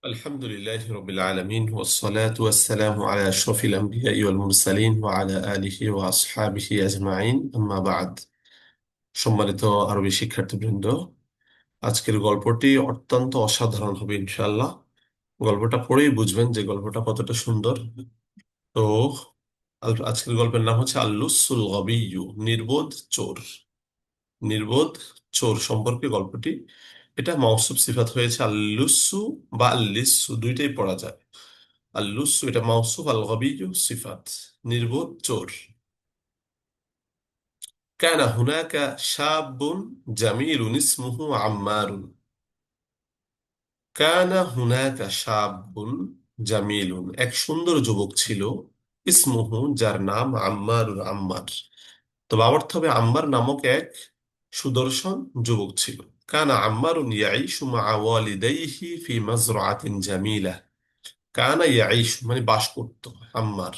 الحمد لله رب العالمين والصلاة والسلام على أشرف الأنبياء والمرسلين وعلى آله وأصحابه أجمعين أما بعد সম্মানিত আরবি শিক্ষার্থীবৃন্দ, আজকের গল্পটি অত্যন্ত অসাধারণ হবে ইনশাআল্লাহ। গল্পটা পড়েই বুঝবেন যে গল্পটা কতটা সুন্দর। তো আজকের গল্পের নাম হচ্ছে আল্লুসুল গবিয়্যু, নির্বোধ চোর। নির্বোধ চোর সম্পর্কে গল্পটি। এটা মওসুফ সিফাত হয়েছে আল্লুসু বা আল্লিসু, দুইটাই পড়া যায়। আল্লুসু এটা মাউসুফ, আল গবিয়্যু সিফাত, নির্বোধ চোর। কানা হুনাকা শাবুন জামিলুন ইসমুহু আম্মারুন। কানা হুনাকা শাবুন জামিলুন, এক সুন্দর যুবক ছিল। ইসমুহু, যার নাম আম্মারুন, আম্মার। তো বাবার হবে আম্মার নামক এক সুদর্শন যুবক ছিল। কানা আম্মারুন ইয়াইশু মা ওয়ালিদাইহি ফি মাজরাআতিন জামিলা। কানা ইয়াইশু মানে বাস করত। আম্মার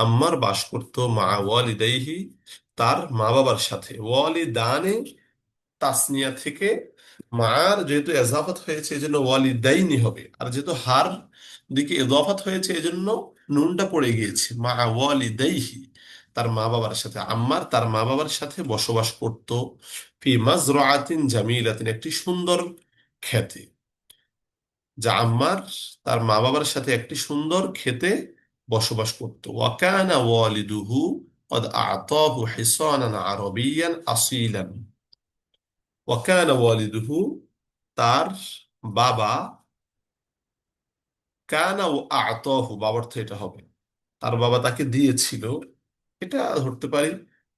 আম্মার বাস করত মা ওয়ালিদাইহি, তার মা বাবার সাথে। ওয়ালিদানে তাসনিয়া থেকে মার যেহেতু এজাফত হয়েছে এজন্য ওয়ালিদাইনি হবে, আর যেহেতু হার দিকে ইদাফাত হয়েছে এজন্য নুনটা পড়ে গিয়েছে। মা ওয়ালিদাইহি, তার মা বাবার সাথে। আম্মার তার মা বাবার সাথে বসবাস করত। ফি মাজরাআতিন জামিলাতিন, একটি সুন্দর খেতে। যা আম্মার তার মা বাবার সাথে একটি সুন্দর খেতে বসবাস করত। ওয়াকানা ওয়ালিদুহু قد أعطاه حصانا عربيا أصيلا। ওয়াকানা ওয়ালিদুহু, তার বাবা। কানা ও আতাহু, বাবার তো এটা হবে, তার বাবা তাকে দিয়েছিল। এটা ধরতে পারি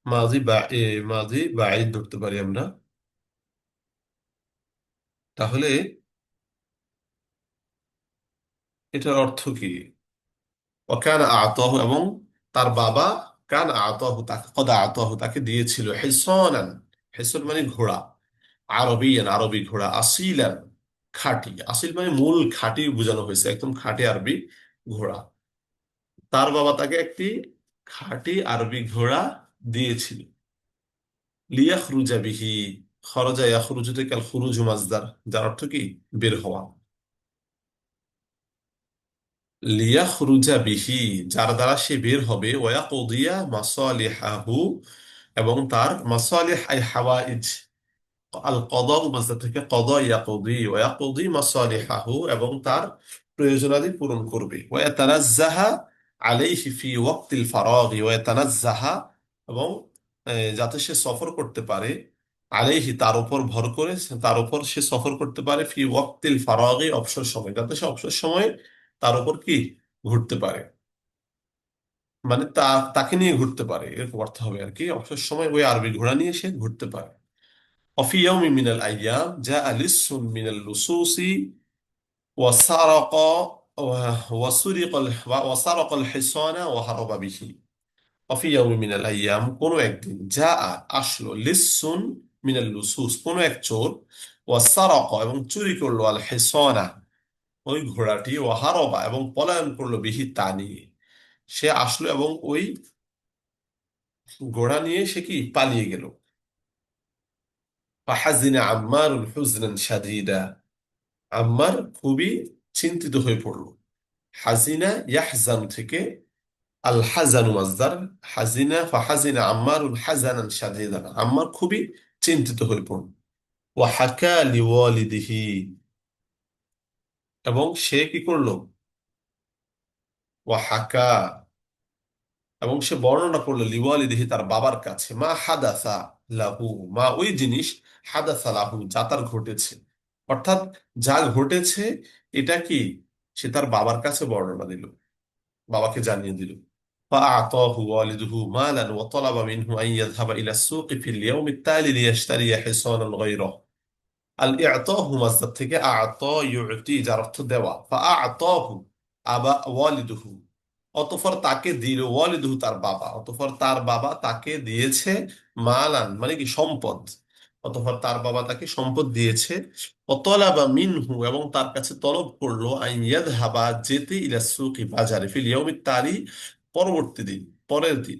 মাজি বা মাজি বাঈদ ধরতে পারি আমরা। তাহলে এটার অর্থ কি? ওয়াকানা আতাহু, এবং তার বাবা। কানা আতাহু, তাকে কদ আতাহু, তাকে দিয়েছিল। হিসানান, হিসন মানে ঘোড়া। আরবিয়ান, আরবি ঘোড়া। আসিলান, খাঁটি। আসিল মানে মূল, খাঁটি বোঝানো হয়েছে, একদম খাঁটি আরবি ঘোড়া। তার বাবা তাকে একটি খাঁটি আরবি ঘোড়া দিয়েছিল। লিয়াখরুজা বিহি, খরজা ইয়াখরুজু থেকে আল খুরুজু মাজদার, যার অর্থ কি? বের হওয়া। লিয়াখরুজা বিহি, যার দ্বারা সে বের হবে। ওয়াকুদিয়া মাসালিহাহু, এবং তার মাসালিহ আই হাওয়াইজ। আল কদা মাজদার থেকে কদা ইয়াকুদি, ওয়াকুদি মাসালিহাহু, এবং তার প্রয়োজনাদি পূরণ করবে। ওয়াতানাজ্জাহা আলাইহি ফি ওয়াক্তিল ফারাগি, ওয়াতানাজ্জাহা, এবং যাতে সে সফর করতে পারে। আলাইহি, তার উপর ভর করে, তার উপর সে সফর করতে পারে। ফি ওয়াক্তিল ফারাগি, অবসর সময়, যাতে সে অবসর সময় তার উপর কি ঘুরতে পারে, মানে তাকে নিয়ে ঘুরতে পারে, এরকম অর্থ হবে আর কি। অবসর সময় ওই আরবি ঘোড়া নিয়ে সে ঘুরতে পারে। وفي يوم من الأيام جاء لص من اللصوص وسرق وسرق الحصان وهرب به। وفي يوم من الأيام, কোনো একদিন। যা আসলো, লিসুন মিনাল লুসুস, কোনো এক চোর। ওয়াসারাক, এবং চুরি করলো। আল হিসানা, ওই ঘোড়াটি। ওয়াহারবা, এবং পলায়ন করলো। বিহি, তা নিয়ে। সে আসলো এবং ওই ঘোড়া নিয়ে সে কি পালিয়ে গেল। ফাহাজিনা আম্মারুল হুজনান শাদীদা, আম্মার খুবই চিন্তিত হয়ে পড়ল। হাজিনা ইয়াহজান থেকে আল হাজানু মাজদার। হাজিনা ফাহাজিনা আম্মারুল হাজানান শাদীদান, আম্মার খুবই চিন্তিত হয়ে পড়ল। ওয়া হাকা লিওয়ালিদিহি, এবং সে কি করলো? ওয়া হাকা, এবং সে বর্ণনা করলো। লিওয়ালিদিহি, তার বাবার কাছে। মা হাদাসা লাহু, মা ওই জিনিস। হাদাসা লাহু, যা তার ঘটেছে। অর্থাৎ যা ঘটেছে এটা কি, সে তার বাবার কাছে বর্ণনা দিল, বাবাকে জানিয়ে দিল। فأعطاه والده مالا وطلب منه أن يذهب إلى السوق في اليوم التالي ليشتري حصانا غيره। আল ইআতাহু মাসদার থেকে আ'তা ইউতি, যার অর্থ দেওয়া। ফাআ'তাহু আবা ওয়ালিদুহু, অতঃপর তাকে দিল। ওয়ালিদুহু, তার বাবা। অতঃপর তার বাবা তাকে দিয়েছে। মালান মানে কি, সম্পদ। অতঃপর তার বাবা তাকে সম্পদ দিয়েছে। অতলাবা মিনহু, এবং তার কাছে তলব করলো। আন ইয়াযহাবা, যেতে। ইলা সুকি, বাজারে। ফিল ইয়াউমিত তালি, পরবর্তী দিন, পরের দিন।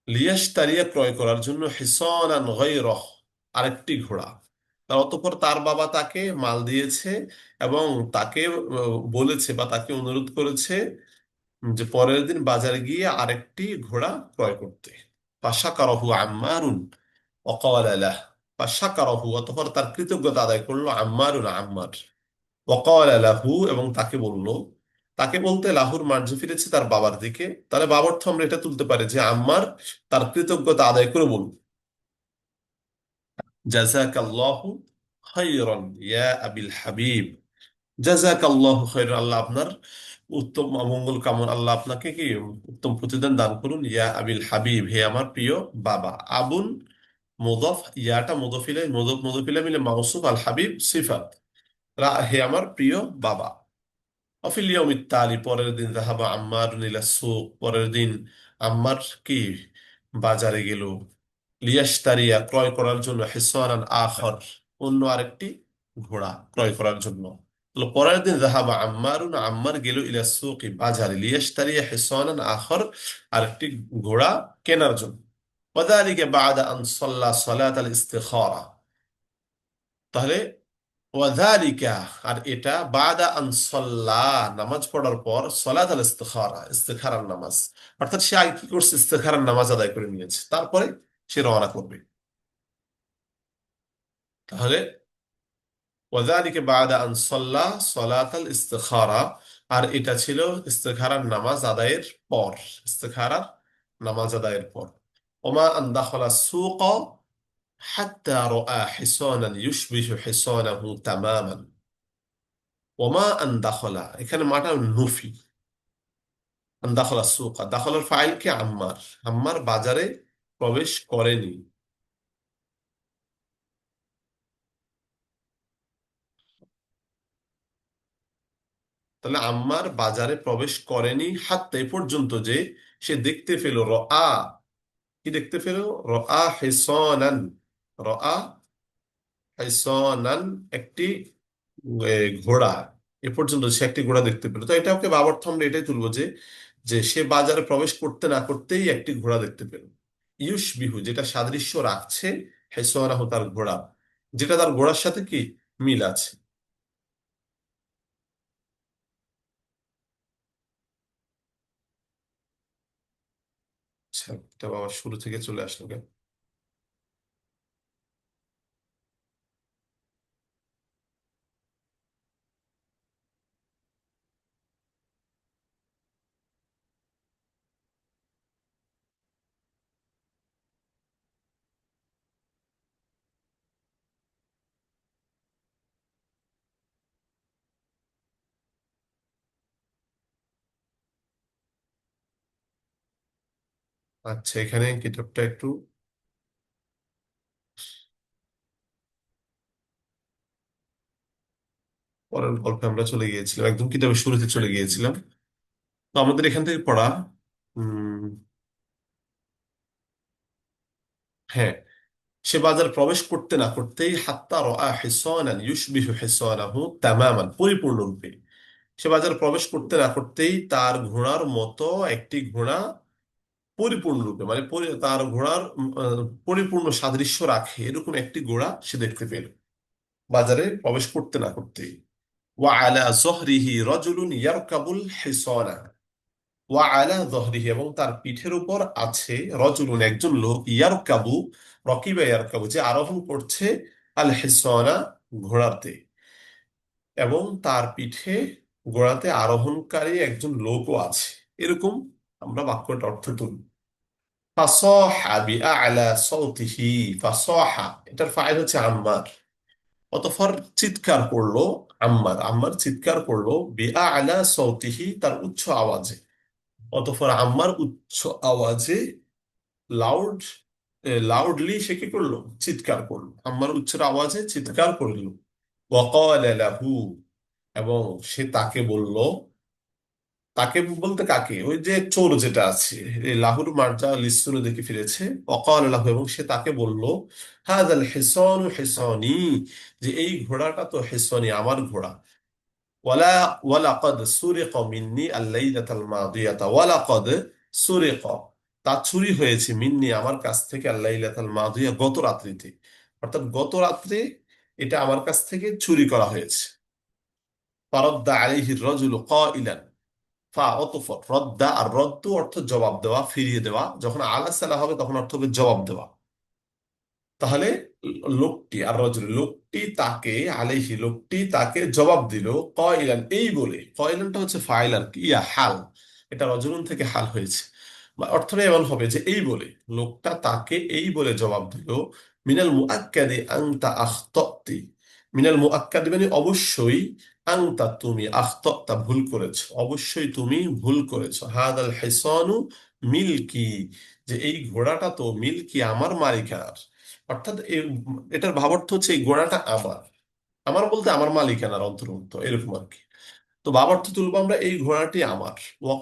লিয়াশতারিয়া, ক্রয় করার জন্য। হিসানান গায়রাহ, আরেকটি ঘোড়া। অতঃপর তার বাবা তাকে মাল দিয়েছে এবং তাকে বলেছে বা তাকে অনুরোধ করেছে যে পরের দিন বাজারে গিয়ে আরেকটি ঘোড়া ক্রয় করতে। ফাশাকারাহু আম্মারুন ওয়াকালা লাহ। ফাশাকারাহু, অতঃপর তার কৃতজ্ঞতা আদায় করলো আম্মারুন, আম্মার। ওয়াকালা লাহু, এবং তাকে বলল। তাকে বলতে লাহুর মার্জি ফিরেছে তার বাবার দিকে। তাহলে বাবার অর্থ আমরা এটা তুলতে পারি যে আম্মার তার কৃতজ্ঞতা আদায় করে বলল, জাযাকাল্লাহু খাইরান ইয়া আবিল হাবিব। জাযাকাল্লাহু খাইরান, আল্লাহ আপনার উত্তম অমঙ্গল কামনা, আল্লাহ আপনাকে কি উত্তম প্রতিদান দান করুন। ইয়া আবিল হাবিব, হে আমার প্রিয় বাবা। আবুন মুদফ, ইয়াটা মুদফিলে, মুদফিলে মিলে মাউসুফ, আল হাবিব সিফাত। হে আমার প্রিয় বাবা। অফিল ইয়াউমিত তালি, পরের দিন যাহাবা আম্মার ইলা সুক, পরের দিন আম্মার কি বাজারে গেল। লিয়াশতারিয়া, ক্রয় করার জন্য। হিসানান আখর, অন্য আরেকটি ঘোড়া ক্রয় করার জন্য। তো পরের দিন যাহাবা আম্মারুন, আম্মার গেল ইলা সুকি, বাজারে। লিয়াশতারিয়া হিসানান আখর, আরেকটি ঘোড়া কেনার জন্য। ওয়াদালিকা বাদা আন সাল্লা সালাত আল ইস্তিখারা। তাহলে ওয়াযালিকা, আর এটা বাদা আন সাল্লা, নামাজ পড়ার পর, সালাত আল ইস্তিখারা, ইস্তিখারার নামাজ। অর্থাৎ সে আগে কি করছে? ইস্তিখারার নামাজ আদায় করে নিয়েছে, তারপরে সে রওনা করবে। তাহলে ওয়াযালিকা বাদা আন সাল্লা সালাত আল ইস্তিখারা, আর এটা ছিল ইস্তিখারার নামাজ আদায়ের পর। ইস্তিখারার নামাজ আদায়ের পর। ওমা আন দাখালা সুক হাত্তা রাআ হিসানান ইউশবিহু হিসানাহু তামামান। ওমা আন দাখলা, এখানে মাটা নফি। আন দাখলা সুকা, দাখলার ফাইল কে আম্মার। আম্মার বাজারে প্রবেশ করেনি। তাহলে আম্মার বাজারে প্রবেশ করেনি হাত্তা, এ পর্যন্ত যে সে দেখতে পেল রআ, কি দেখতে পেল? রআ হিসানান, রআ হিসানান, একটি ঘোড়া। এ পর্যন্ত সে একটি ঘোড়া দেখতে পেল। তো এটা ওকে বাবার আমরা এটাই তুলবো যে যে সে বাজারে প্রবেশ করতে না করতেই একটি ঘোড়া দেখতে পেল। ইউস বিহু, যেটা সাদৃশ্য রাখছে হেসোয়ানাহু, তার ঘোড়া, যেটা তার ঘোড়ার সাথে কি মিল আছে। আচ্ছা, এটা বাবা শুরু থেকে চলে আসলো কেন? আচ্ছা, এখানে কিতাবটা একটু পরের গল্পে আমরা চলে গিয়েছিলাম, একদম কিতাবের শুরুতে চলে গিয়েছিলাম। তো আমাদের এখান থেকে পড়া, উম হ্যাঁ, সে বাজার প্রবেশ করতে না করতেই হাত্তা রাআ হিসানান ইউশবিহু হিসানাহু তামামান, পরিপূর্ণরূপে। সে বাজার প্রবেশ করতে না করতেই তার ঘোড়ার মতো একটি ঘোড়া পরিপূর্ণরূপে, মানে তার ঘোড়ার পরিপূর্ণ সাদৃশ্য রাখে এরকম একটি ঘোড়া সে দেখতে পেল বাজারে প্রবেশ করতে না করতেই। ওয়া আলা যহরিহি রাজুলুন ইয়ারকাবুল হিসানা। ওয়া আলা যহরিহি, এবং তার পিঠের উপর আছে রজুলুন, একজন লোক, ইয়ারকাবু, রকিবা ইয়ারকাবু, যে আরোহণ করছে, আল হিসানা, ঘোড়াতে। এবং তার পিঠে, ঘোড়াতে আরোহণকারী একজন লোকও আছে, এরকম আমরা বাক্যটা অর্থ তুলি। ফাসাহা বিআলা সাওতিহি, ফাসাহা, এটার ফাইল হচ্ছে আম্মার। অতঃপর চিৎকার করলো আম্মার, আম্মার চিৎকার করলো বিআলা সাওতিহি, তার উচ্চ আওয়াজে। অতঃপর আম্মার উচ্চ আওয়াজে, লাউড, লাউডলি সে কি করলো? চিৎকার করলো। আম্মার উচ্চ আওয়াজে চিৎকার করলো। ওয়াকালা লাহু, এবং সে তাকে বলল। তাকে বলতে কাকে? ওই যে চোর যেটা আছে, এই লাহুর মার্জা লিসুনে দেখে ফিরেছে। অকাল লাহু, এবং সে তাকে বলল, হাযাল হিসানু হিসানি, যে এই ঘোড়াটা তো হিসানি, আমার ঘোড়া। ওয়ালা ওয়ালাকাদ সুরিকা মিন্নি আল-লাইলাতাল মাদিয়াতা, ওয়ালাকাদ সুরিকা, তা চুরি হয়েছে, মিন্নি, আমার কাছ থেকে, আল-লাইলাতাল মাদিয়া, গত রাত্রিতে। অর্থাৎ গত রাত্রে এটা আমার কাছ থেকে চুরি করা হয়েছে। ফারাদ্দা আলাইহি রাজুলু কাইলান, অতঃপর রদ্দা, আর রদ্দু অর্থ জবাব দেওয়া, ফিরিয়ে দেওয়া। যখন আলা সালা হবে তখন অর্থ হবে জবাব দেওয়া। তাহলে লোকটি, আর রজুল লোকটি তাকে, আলাইহি লোকটি তাকে জবাব দিল, কয়লান এই বলে, কয়লানটা হচ্ছে ফাইল আর কি, ইয়া হাল, এটা রজুলুন থেকে হাল হয়েছে। বা অর্থটা এমন হবে যে এই বলে, লোকটা তাকে এই বলে জবাব দিল, মিনাল মুআক্কাদি আনতা আখতাতি, মিনাল মুআক্কাদি মানে অবশ্যই, আনতা তুমি, আখতাতা ভুল করেছো, অবশ্যই তুমি ভুল করেছো, হাদাল হিসানু মিল্কি, যে এই ঘোড়াটা তো মিল্কি আমার মালিকানার। অর্থাৎ এটার ভাবার্থ হচ্ছে এই ঘোড়াটা আমার, আমার বলতে আমার মালিকানার অন্তর্ভুক্ত এরকম আর কি। তো ভাবার্থ তুলবো আমরা, এই ঘোড়াটি আমার।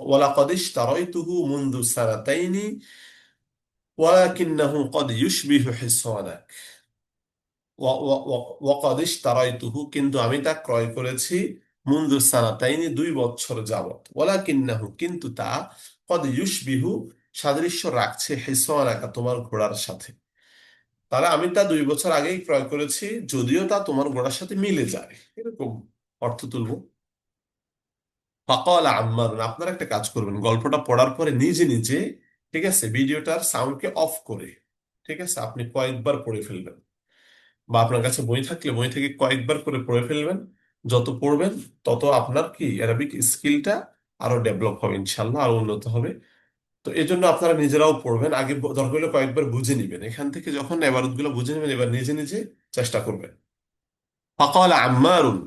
ওয়ালাকাদ ইশতারাইতুহু মুনযু সানাতাইনি ওয়ালাকিন্নাহু ক্বাদ ইউশবিহু হিসানাক। ওয়াকাদ ইশতারাইতুহু কিন্তু আমি তা ক্রয় করেছি, মুনযু সানাতাইনি 2 বছর যাবত, ওয়ালাকিন্নাহু কিন্তু তা, ক্বাদ ইউশবিহু সাদৃশ্য রাখছে, হিসানাকা তোমার ঘোড়ার সাথে। তাহলে আমি তা 2 বছর আগেই ক্রয় করেছি, যদিও তা তোমার ঘোড়ার সাথে মিলে যায়, এরকম অর্থ তুলবো। ফাকাল আম্মার, আপনারা একটা কাজ করবেন, গল্পটা পড়ার পরে নিজে নিজে, ঠিক আছে, ভিডিওটার সাউন্ডকে অফ করে, ঠিক আছে, আপনি কয়েকবার পড়ে ফেলবেন, বা আপনার কাছে বই থাকলে বই থেকে কয়েকবার করে পড়ে ফেলবেন। যত পড়বেন তত আপনার কি অ্যারাবিক স্কিলটা আরো ডেভেলপ হবে, ইনশাল্লাহ আরো উন্নত হবে। তো এই জন্য আপনারা নিজেরাও পড়বেন, আগে দরকার হলে কয়েকবার বুঝে নিবেন, এখান থেকে যখন এবারত গুলো বুঝে নেবেন এবার নিজে নিজে চেষ্টা করবেন। ফাকাল আম্মারুন,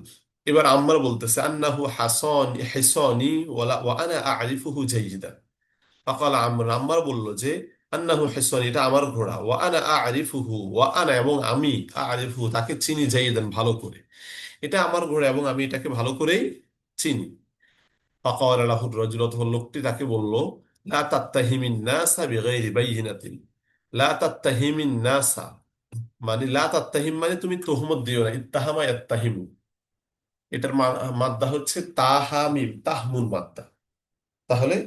এবার আম্মার বলতেছে, আন্নাহু হাসান হিসানি ওয়া আনা আরিফুহু জাইয়িদান। ফাকাল আম্মার, আম্মার বলল যে, আন্নাহু হিসানি এটা আমার ঘোড়া, ওয়া আনা আরিফুহু, ওয়া আনা এবং আমি, আরিফুহু তাকে চিনি, জাইয়িদান ভালো করে। এটা আমার ঘোড়া এবং আমি এটাকে ভালো করেই চিনি। ফাকাল লাহু রাজুল, অতঃপর লোকটি তাকে বলল, লা তাত্তাহিমিন নাসা বিগাইরি বাইয়িনাতিন। লা তাত্তাহিমিন নাসা মানে, লা তাত্তাহিম মানে তুমি তোহমত দিও না, ইত্তাহামা ইয়াত্তাহিমু, এটার মাদ্দা হচ্ছে তাহামিম, তাহমুল মাদ্দা। তাহলে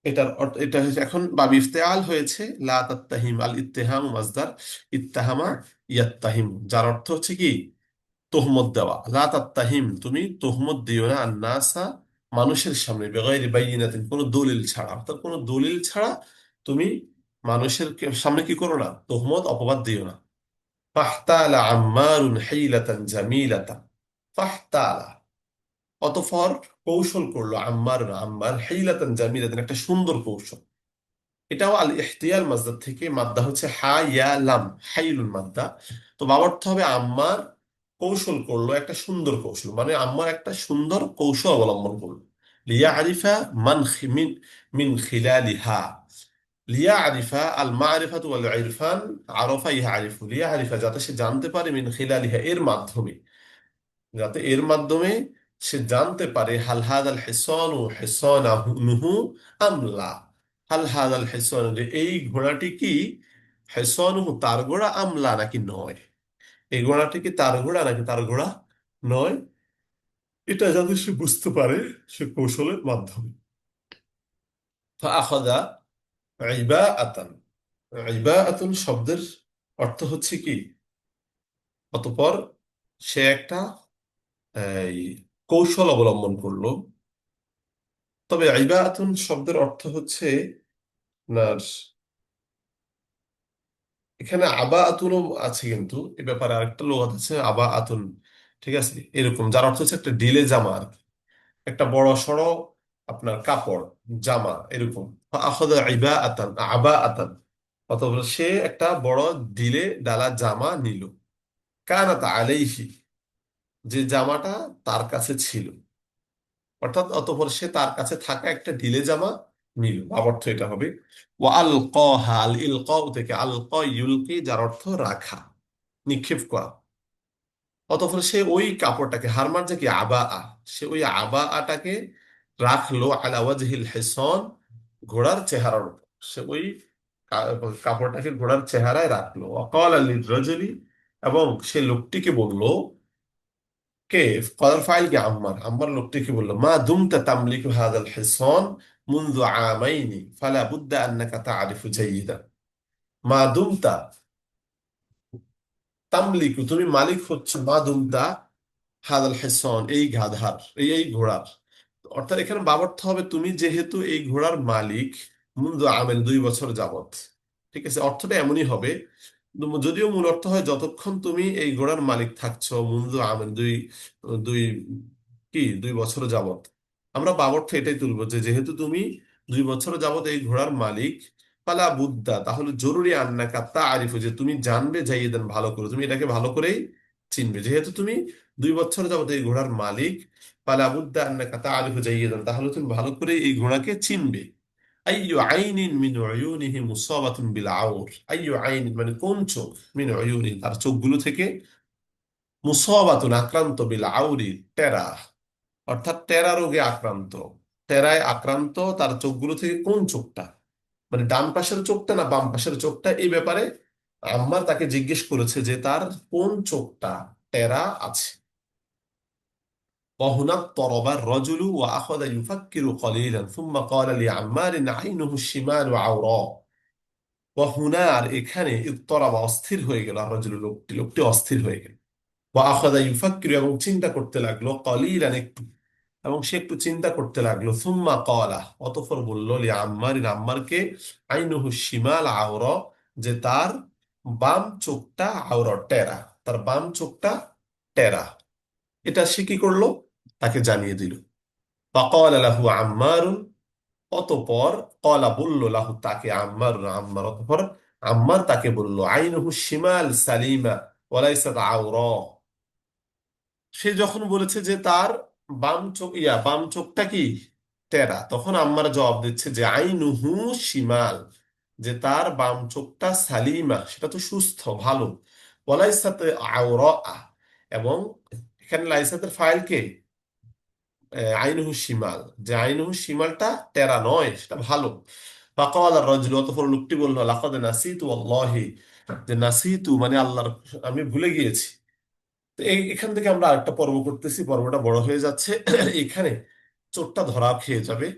এটার অর্থ এটা হচ্ছে, এখন বাব ইফতেআল হয়েছে, লা তাত্তাহিম, আল ইত্তেহাম মাজদার, ইত্তাহামা ইয়াত্তাহিম, যার অর্থ হচ্ছে কি তোহমত দেওয়া। লা তাত্তাহিম তুমি তোহমত দিও না, আন্নাসা মানুষের সামনে, বেগাইরি বাইয়িনাতিন কোনো দলিল ছাড়া, অর্থাৎ কোনো দলিল ছাড়া তুমি মানুষের সামনে কি করো না, তোহমত অপবাদ দিও না। ফাহতালা আম্মারুন হিলাতান জামিলাতান, ফাহতালা অতঃপর কৌশল করলো, আম্মার আম্মার হিলাতান জামিলাতান একটা সুন্দর কৌশল। এটাও আল ইহতিয়াল মাসদার থেকে, মাদ্দা হচ্ছে হা ইয়া লাম, হাইলুল মাদ্দা। তো বাবার্থ হবে আম্মার কৌশল করলো, একটা সুন্দর কৌশল, মানে আম্মার একটা সুন্দর কৌশল অবলম্বন করলো। লিয়া আরিফা মান মিন মিন খিলালিহা, লিয়া আরিফা আল মারিফাতু ওয়াল ইরফান, আরাফা ইয়ারিফু, লিয়া আরিফা যাতে সে জানতে পারে, মিন খিলালিহা এর মাধ্যমে, যাতে এর মাধ্যমে সে জানতে পারে, হাল হাদাল হিসানু হিসানাহু আমলা, হাল হাদাল হিসান যে এই ঘোড়াটি কি, হিসানুহু তার ঘোড়া, আমলা নাকি নয়, এই ঘোড়াটি কি তার ঘোড়া নাকি তার ঘোড়া নয়, এটা যাতে সে বুঝতে পারে সে কৌশলের মাধ্যমে। ফাআখাযা ইবাআতান, ইবাআতুন শব্দের অর্থ হচ্ছে কি, অতঃপর সে একটা এই কৌশল অবলম্বন করলো। তবে ইবাআতুন শব্দের অর্থ হচ্ছে আপনার, এখানে আবা আতুনও আছে, কিন্তু এ ব্যাপারে আরেকটা লোক আছে আবা আতুন, ঠিক আছে, এরকম যার অর্থ হচ্ছে একটা ডিলে জামা আর কি, একটা বড় সড়ো আপনার কাপড়, জামা এরকম। আখদা ইবা আতান, আবা আতান, অথবা সে একটা বড় ডিলে ডালা জামা নিল, কানাত আলাইহি যে জামাটা তার কাছে ছিল, অর্থাৎ অতঃপর সে তার কাছে থাকা একটা ঢিলে জামা নিল, অর্থ এটা হবে। ও আল কহা, আল ইলকাউ থেকে আল ইউলকি যার অর্থ রাখা, নিক্ষেপ করা। অতঃপর সে ওই কাপড়টাকে, হারমার যে কি আবা আ, সে ওই আবা আটাকে রাখলো, আলা ওয়াজহিল হিসন ঘোড়ার চেহারার উপর, সে ওই কাপড়টাকে ঘোড়ার চেহারায় রাখলো। অকাল আলী রজলি, এবং সে লোকটিকে বলল, কে قال الفاعل কে আম্মার, আম্মার লোকটিকে বলল, মা দুমতা তামলিকু হাযাল হিসান মুনযু আমাইনি ফালা বুদ্দা আন্নাকা তা'রিফু জাইয়িদান। মা দুমতা তামলিকু, তুমি মালিক হচ্ছে, মা দুমতা হাদাল হেসন, এই গাধার, এই ঘোড়ার। অর্থাৎ এখানে বাবর্থ হবে তুমি যেহেতু এই ঘোড়ার মালিক, মুন্দু আমেন 2 বছর যাবত। ঠিক আছে, অর্থটা এমনই হবে। যদিও মূল অর্থ হয় যতক্ষণ তুমি এই ঘোড়ার মালিক থাকছো, মুন্দু আমেন দুই দুই 2 বছর যাবত। আমরা বাবর্থ এটাই তুলবো যে যেহেতু তুমি 2 বছর যাবত এই ঘোড়ার মালিক, পালা বুদ্ধা, তাহলে জরুরি আন্নাকা তা আরিফু, যে তুমি জানবে যাইয়েদেন ভালো করে, তুমি এটাকে ভালো করেই চিনবে। যেহেতু তুমি 2 বছর যাবত এই ঘোড়ার মালিক, পালা বুদ্ধা আন্নাকা তা আরিফু যাইয়েদেন, তাহলে তুমি ভালো করে এই ঘোড়াকে চিনবে। আইয়ু আইনিন মিন উয়ুনিহি মুসাবাতুন বিল আউর, আইয়ু আইনিন মানে কোন চোখ, মিন উয়ুনিহি তার চোখগুলো থেকে, মুসাবাতুন আক্রান্ত, বিল আউরি টেরা, অর্থাৎ টেরা রোগে আক্রান্ত, টেরায় আক্রান্ত তার চোখগুলো থেকে কোন চোখটা, মানে ডান পাশের চোখটা না বাম পাশের চোখটা, এই ব্যাপারে আম্মার তাকে জিজ্ঞেস করেছে যে তার কোন চোখটা টেরা আছে। وهنا اضطرب الرجل وأخذ يفكر قليلا ثم قال لعمار عينه الشمال عوراء। وهنا আর এখানে اضطرب অস্থির হয়ে গেল, আর রাজুল লোকটি অস্থির হয়ে গেল। وأخذ يفكر এবং চিন্তা করতে লাগলো, قليلا একটু, এবং সে একটু চিন্তা করতে লাগলো। সুম্মা ক্বালা অতঃপর বলল, আম্মার আম্মারকে, আইনুহু শিমাল আওরা, যে তার বাম চোখটা আওরা টেরা, তার বাম চোখটা টেরা। এটা সে কি করলো, তাকে জানিয়ে দিল। ফাকালা লাহু আম্মারুন, অতঃপর ক্বালা বলল, লাহু তাকে, আম্মারুন আম্মার, অতঃপর আম্মার তাকে বলল, আইনুহু শিমাল সালিমা ওয়ালাইসাত আওরা। সে যখন বলেছে যে তার বাম চোখটা কি টেরা, তখন আম্মার জবাব দিচ্ছে যে আইনুহু শিমাল, যে তার বাম চোখটা সালিমা, সেটা তো সুস্থ ভালো, ওয়ালাইসাতে আওরা, এবং এখানে লাইসাতের ফাইল কে, আইনুহু শিমাল, যে আইনুহু শিমালটা টেরা নয়, সেটা ভালো। ফাকাল আর রাজুল, অতঃপর লোকটি বলল, লাকাদ নাসিতু আল্লাহি, যে নাসিতু মানে আল্লাহর, আমি ভুলে গিয়েছি। তো এখান থেকে আমরা আরেকটা পর্ব করতেছি, পর্বটা বড় হয়ে যাচ্ছে। এখানে চোরটা ধরা খেয়ে যাবে।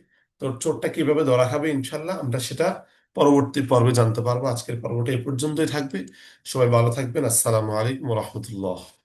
তো চোরটা কিভাবে ধরা খাবে ইনশাল্লাহ আমরা সেটা পরবর্তী পর্বে জানতে পারবো। আজকের পর্বটা এ পর্যন্তই থাকবে। সবাই ভালো থাকবেন। আসসালামু আলাইকুম রহমতুল্লাহ।